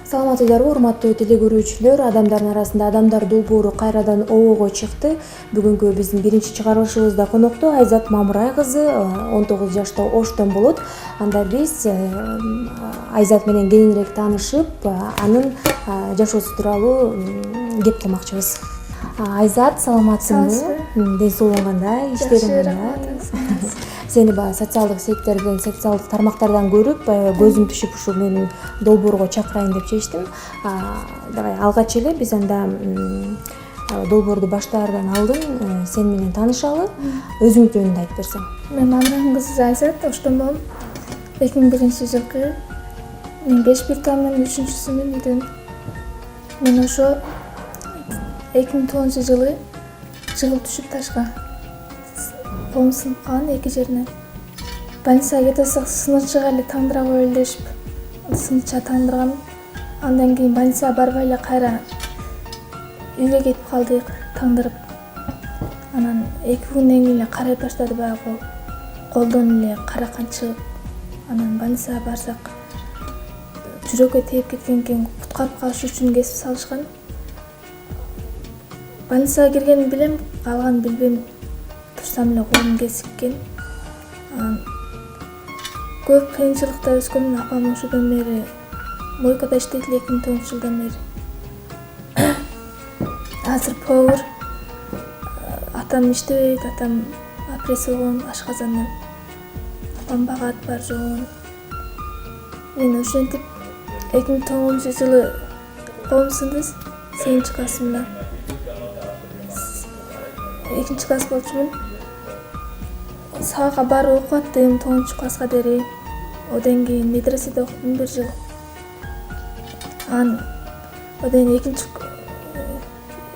Саламатсыздарбы, урматтуу телекөрүүчүлөр? Адамдардын арасында адамдар долбоору кайрадан обого чыкты. Бүгүнкү биздин биринчи чыгарылышыбызда конокто Айзат Мамырай кызы 19 жашта Оштон болот. Анда биз Айзат менен кененирээк таанышып, анын жашоосу тууралуу кеп кылмакчыбыз. Айзат, саламатсыңбы? Ден соолугуң кандай? Иштериң кандай? Сени баягы социалдык сеттерден, социалдык тармактардан көрүп, көзүм түшүп ушу мен долбоорго чакырайын деп чечтим. Давай алгач эле биз анда долбоорду баштаардан алдын сен менен таанышалы. Өзүң жөнүндө айтып берсең. Мен Мамырайдын кызы Айзат, Оштонбон. 2001-жылкы мен 5-1 тамдын 3-сүнүн үйдөн. Мен ошо 2009-жылы жыгылып түшүп ташка. Колум сынып калган эки жеринен. Больницага кете алсак сыныкчыга эле тандыра коелу дешип, сыныкчыга тандыргам. Андан кийин больницага барбай эле кайра үйгө кетип калдык, тандырып. Анан 2 күндөн кийин эле карай баштады, баягы колдон эле кара кан чыгып. Анан больницага барсак, жүрөккө тээп кеткен экен, куткарып калыш үчүн кесип салышкан. Больницага киргенин билем, калганын билбейм. Турсам эле колум кесиккен. Көп кыйынчылыкта өскөн апам ошодон бери мойкада иштейт эле 2009-жылдан бери. Азыр повар. Атам иштебейт, атам опрессия болгон ашказандан. Апам багат бар жоон. Мен ошентип 2009-жылы колум сынды, 8-классымда. 2-класс болчумун. Сабакка барып окуп аттым 9-класска дейин. Одан кийин медреседе окудум 1 жыл. Одан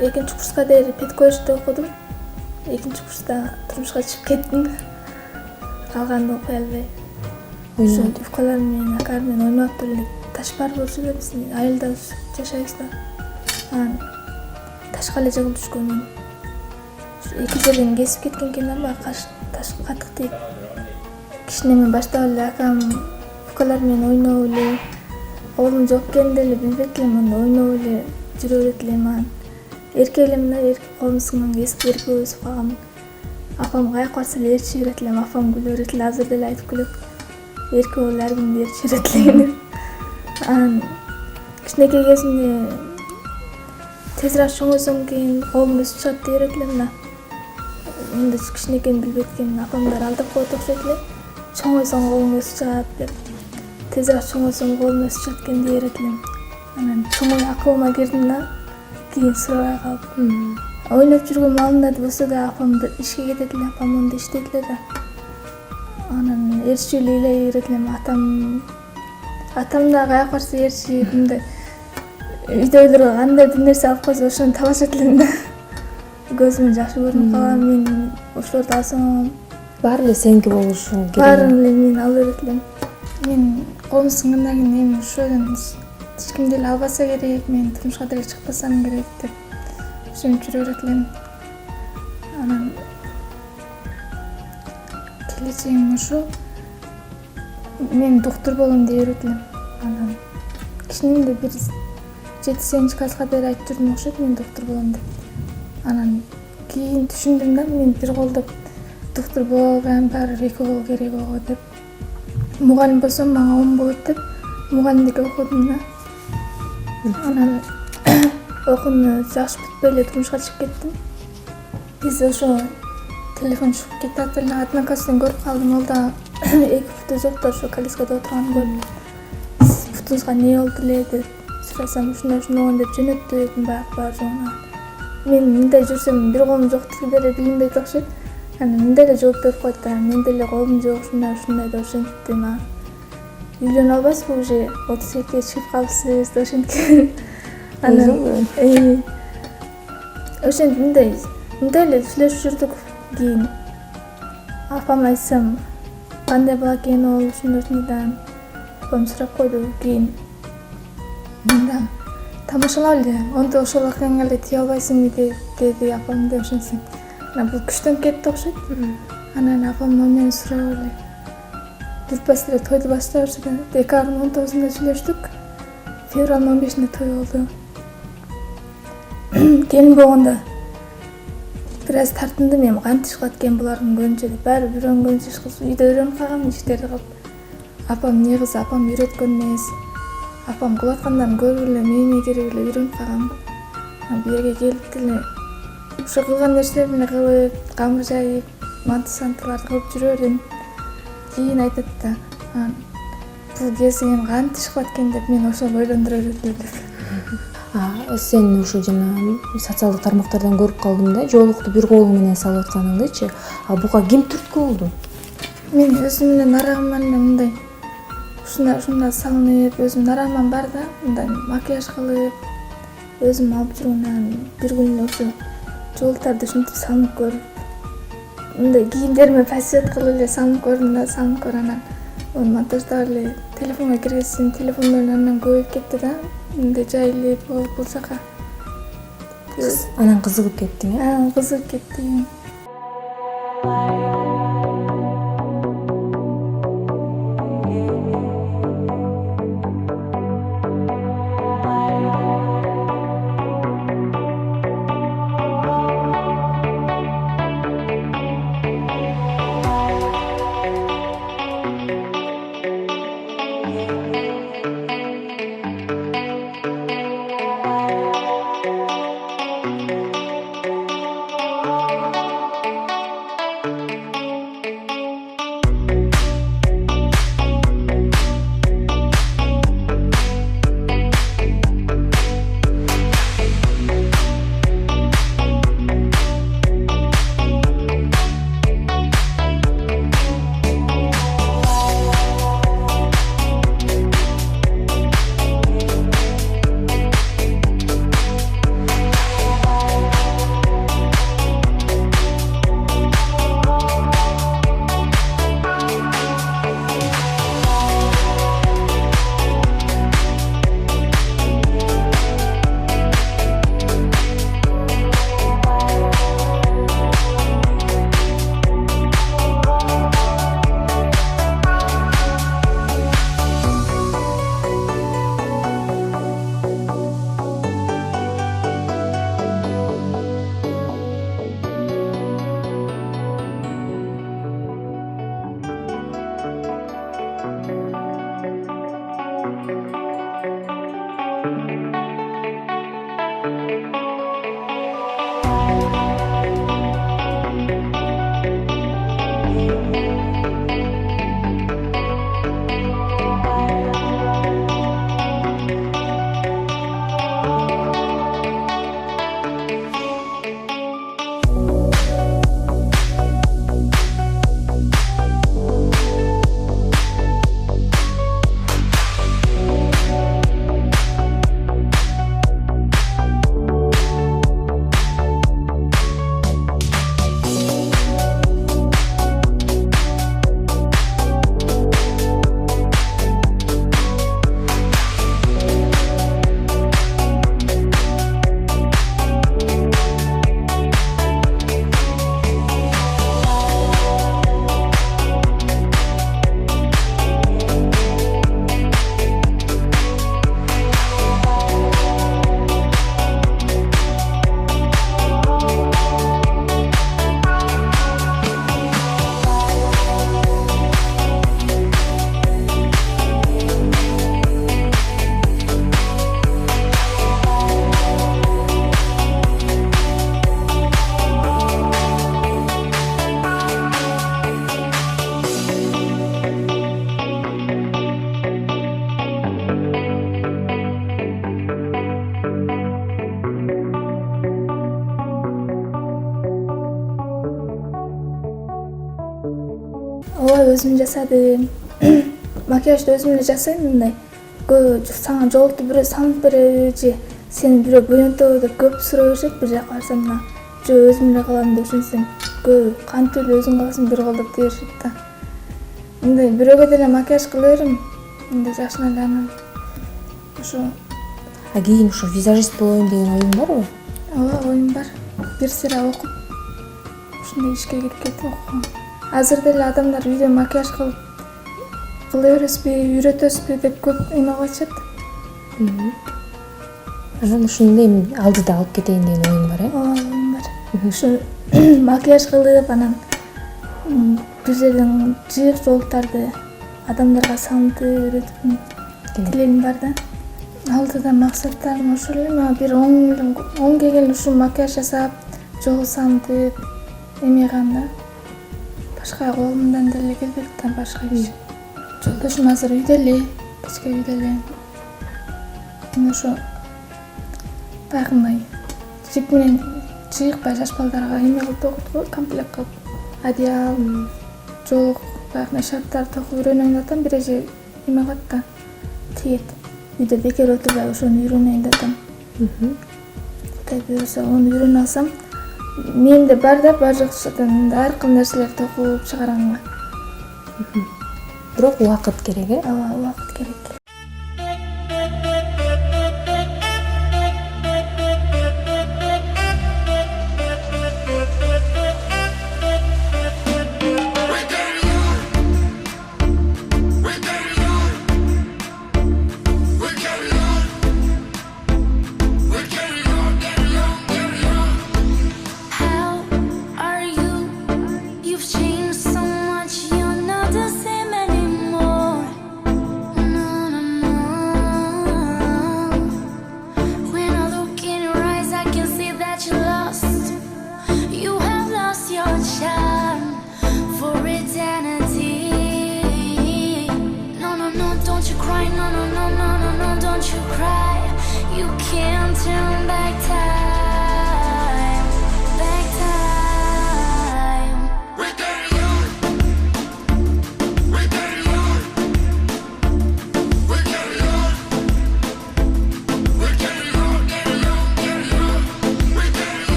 2-курска дейин педколледжде окудум. 2-курста турмушка чыгып кеттим. Калганды окуй албай. Ошо девкалар менен, акар менен ойноп эле таш бар болчу эле, биздин айылда жашайбыз да. Ташка эле жыгылып түшкөнмүн. 2 жерден кесип кеткен экен, баягы таш катык тийип. Кичинеме баштап эле акам укалар менен ойноп эле, колум жок экенин деле билбейт элем, анда ойноп эле жүрө берет элем. Эркек элем да, колум сынган кесип эркек өсүп калгам. Апам каяка барса эле ээрчи берет элем, апам күлө берет эле, азыр деле айтып күлөт. Эркек бол ар кимди ээрчи берет эле. Кичинекей кезимде тезирээк чоңойсом кийин колум өсүп чыгат деп берет элем да. Менде кичинекейин билбейт экен, апамдар алдап коет окшойт эле. Чоңойсоң колуң өсүп чыгат деп. Тезирээк чоңойсоң колум өсүп чыгат экен деп берет элем. Анан чоңой акылыма кирдим да, кийин сурабай калып. Ойноп жүргөн маалымда болсо да апам ишке кетет эле, апам онда иштейт эле да. Анан ээрчилүү ыйлай берет элем. Атам да каяка барса ээрчи, мындай үйдөгүлөр кандай бир нерсе алып койсо ошону табашат элем да. Көзүмө жакшы көрүнүп калган, мен ошолорду алсам Баары эле сеники болушу керек. Баарын эле мен ала берет элем. Мен колум сынгандан кийин эми ошодон эч ким деле албаса керек, мен турмушка деле чыкпасам керек деп ошентип жүрө берет элем. Анан келечегим ушу, мен доктор болом деп берет элем. Анан кичинемде бир 7-8 класска дейин айтып жүрдүм окшойт, мен доктор болом деп. Анан кийин түшүндүм да, мен бир колдоп доктор боло албайм, баары 2 кол керек ого деп. Мугалим болсом мага 10 болот деп мугалимдикке окудум да. Анан окууну жакшы бүтпөй эле турмушка чыгып кеттим. Биз ошо телефон чыгып кетип эле Однокласстан көрүп калдым, ол да 2 фото жок да, ошо колескада отурганын көрүп. Фотоңузга эмне болду эле деп сурасам, ушундай болгон деп жөнөттү дедим, бар жоона. Мен мындай жүрсөм бир колум жок деле билинбейт окшойт. Анан мындай эле жооп берип койт да, мен деле колум жок, ушундай деп ошентип ма. Үйлөнө албайсызбы, уже 32-ге чыгып калыпсыз деп ошенткен. Анан ошентип мындай эле сүйлөшүп жүрдүк. Кийин апама айтсам, кандай бала экен ол, ушундай. Апам сурап койду, кийин мында тамашалап эле, онда ошол акаңа эле тие албайсыңбы деди апам деп ошентсең. Анан бул күчтөн кетти окшойт. Анан апамдан мен сурап эле жүрпөс эле тойду баштап 2019-да сүйлөштүк. февралдын 15-inde той болду. Келин болгондо бир аз тартындым, эми кантип кылат экен булардын көбүнчө деп. Баары бир кыз үйдө үйрөнүп калгам, иштерди кылып. Апам негизи апам үйрөткөн эмес. Апам кылып аткандарын көрүп эле мээме кирип эле үйрөнүп калгам. Бу жерге келип деле ошо кылган нерселеримди кылып, камыр жайып, манты-сантыларды кылып жүрө бердим. Кийин айтат да, бул кезиң кантип кылат экен деп мен ошону ойлондура бердим деп. Сен ушу жана социалдык тармактардан көрүп калдым да, жоолукту бир колуң менен салып атканыңдычы. Буга ким түрткү болду? Мен өзүм менен арагым менен мындай ушундай салынып, өзүм арагым бар да, мындай макияж кылып, өзүм алып жүргөн. Бир күн ошо жоолуктарды ушинтип салынып көрүп, мындай кийимдериме пассиат кылып эле салынып көрдүм, анан оны монтаждап эле телефонго киргиздим, телефондордун андан көбөйүп кетти да, мындай жайылып бул жака. Анан кызыгып кеттиң, э? Кызыгып кеттим. Ооба, өзүм жасадым. Макияжды өзүм эле жасайм мындай. Сага жолукту бирөө салып береби же сени бирөө боентобу деп көп суроо беришет. Бир жака барсам мына жөө өзүм эле кылам деп түшүнсөм, көп кантип эле өзүң кыласың бир колдоп дешет да. Мындай бирөөгө деле макияж кыла берем. Мындай жашына эле анан ошо. Кийин ошо визажист болоюн деген оюң барбы? Ооба, оюм бар. Бир сыйра окуп ушундай ишке кирип кеттим. Азыр деле адамдар үйдө макияж кыла бересизби, үйрөтөсүзбү деп көп эме кылышат. Анан ушуну эми алдыда алып кетейин деген оюң бар, ооба оюм бар. Ушу макияж кылып, анан бир жерден жыйык жоолуктарды адамдарга салынтып үйрөтүп тилегим бар да. Алдыда максаттарым ошол эле. Мага бир 10 келгенде ушу макияж жасап, жол салынтып эмейган да. Башка колумдан деле келбейт да башка киши. Жолдошум азыр үйдө эле, кечке үйдө эле. Ошо баягындай жип менен жыйыкпай жаш балдарга эме кылып токуп, комплект кылып, одеял, жолук, баягындай шарттарды токуп үйрөнөйүн деп атам. Бир эже эме кылат да, тиет. Үйдө бекер отурбай ошону үйрөнөйүн деп атам. Кудай буйруса, ону үйрөнүп алсам, менде бар да, бар жокчудан ар кыл нерселерди токуп чыгаранга. Бирок убакыт керек, Ооба, убакыт керек.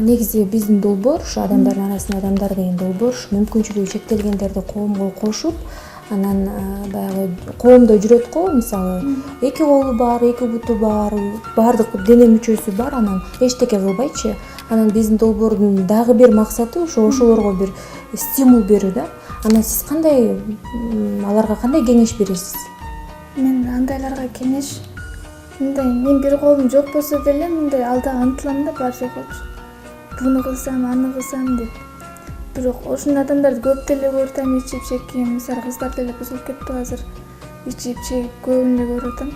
Негизи биздин долбоор, ушу адамдардын арасында адамдар деген долбоор, мүмкүнчүлүгү чектелгендерди коомго кошуп, анан баягы коомдо жүрөт го, мисалы, 2 колу бар, 2 буту бар, баардык дене мүчөсү бар, анан эчтеке кылбайчы. Анан биздин долбоордун дагы бир максаты ошолорго бир стимул берүү да. Анан сиз кандай аларга кандай кеңеш бересиз? Мен андайларга кеңеш, мындай мен бир колум жок болсо деле мындай алдыга ынтылам да, бар жок болчу. Буну кылсам, аны кылсам деп. Бирок ошол адамдарды көп деле көрүп атам, ичип чеккен, мисалы кыздар деле бузулуп кетти азыр. Ичип чегип көбүн эле көрүп атам.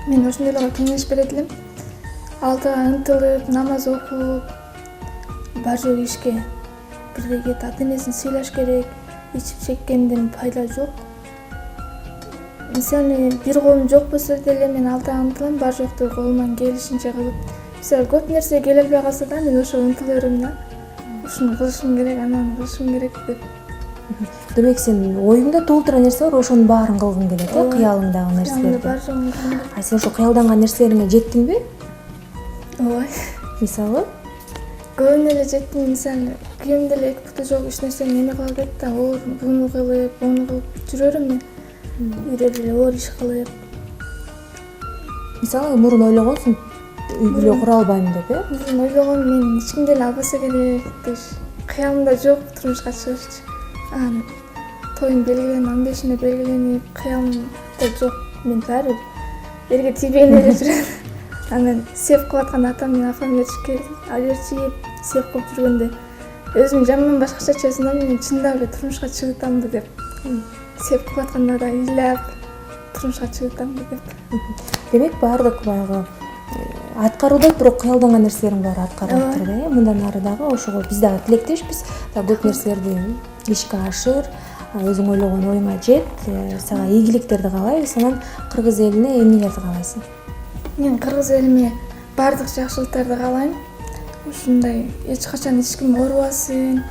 Мен ошондойлорго кеңеш берет элем. Алдыга ынтылып, намаз окуп, бар жок ишке бирге ата-энесин сыйлаш керек. Ичип чеккенден пайда жок. Мисалы, бир колум жок болсо деле мен алдыга ынтылам, бар жокту колумдан келишинче кылып. Мисалы, көп нерсе келе албай калса да, мен ошо ынтыла берем да. Ушуну кылышым керек, анан кылышым керек деп. Демек сен оюңда толтура нерсе бар, ошонун баарын кылгың келет, кыялыңдагы нерселерди. Бар жогун кылгым келет. Сен ошо кыялданган нерселериңе жеттиңби? Ооба. Мисалы? Көбүнө эле жеттим, мисалы, күйөөм деле 2 буту жок иш нерсени эме кыла берет да, оор буну кылып, ону кылып жүрө берем мен. Үйдө деле оор иш кылып. Мисалы, мурун ойлогонсуң, үй бүлө кура албайм деп, Мурун ойлогом, мен эч ким деле албаса керек деп. Кыялымда жок турмушка чыгышчы. Тоюм белгиленип, 15-ине белгиленип, кыялымда жок. Мен баары элге тийбейин эле жүрөм. Анан сеп кылып атканда атам менен апам алерчип, сеп кылып жүргөндө өзүм жаман башкача чөзүнөм, мен чындап эле турмушка чыгып атамбы деп. Сеп кылып атканда да ыйлап, турмушка чыгытам деп. Демек баардык баягы аткарылбай бирок кыялданган нерселердин баары аткарылып атат да. Мындан ары дагы ошого биз дагы тилектешпиз. Көп нерселерди ишке ашыр, өзүң ойлогон оюңа жет, сага ийгиликтерди каалайбыз. Анан кыргыз элине эмнелерди каалайсың? Мен кыргыз элиме баардык жакшылыктарды каалайм. Ушундай эч качан эч ким оорубасын,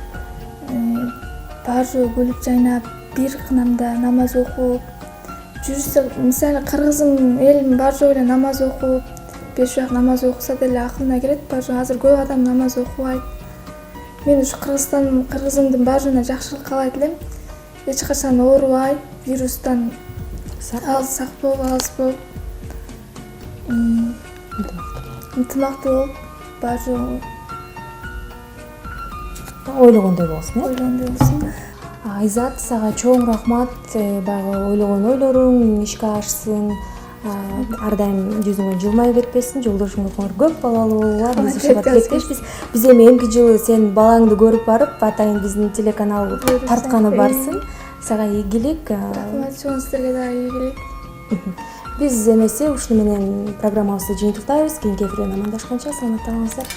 баары жөө күлүп жайнап, бир кынамда намаз окуп жүрсө, мисалы кыргыздын элинин баары жөө эле намаз окуп, 5 убак намаз окуса деле акылына келет. Баары жөө азыр көп адам намаз окубайт. Мен ушу кыргызымдын баары жөөүнө жакшылык каалайт элем. Эч качан оорубай, вирустан сак болуп, алыс болуп, ынтымактуу болуп, баары жөө Ойлогондой болсун, ойлондой болсун. Айзат, сага чоң рахмат. Баягы ойлогон ойлоруң ишке ашсын. Ар дайым жүзүңөн жылмайып кетпесин. Жолдошуңар көп балалуу болуңар. Биз ушуга тилектешпиз. Биз эми эмки жылы сен балаңды көрүп барып, атайын биздин телеканал тартканы барсын. Сага ийгилик. Рахмат, чоң сиздерге дагы ийгилик. Биз эмесе ушуну менен программабызды жыйынтыктайбыз. Кийинки эфирден амандашканча саламатта калыңыздар.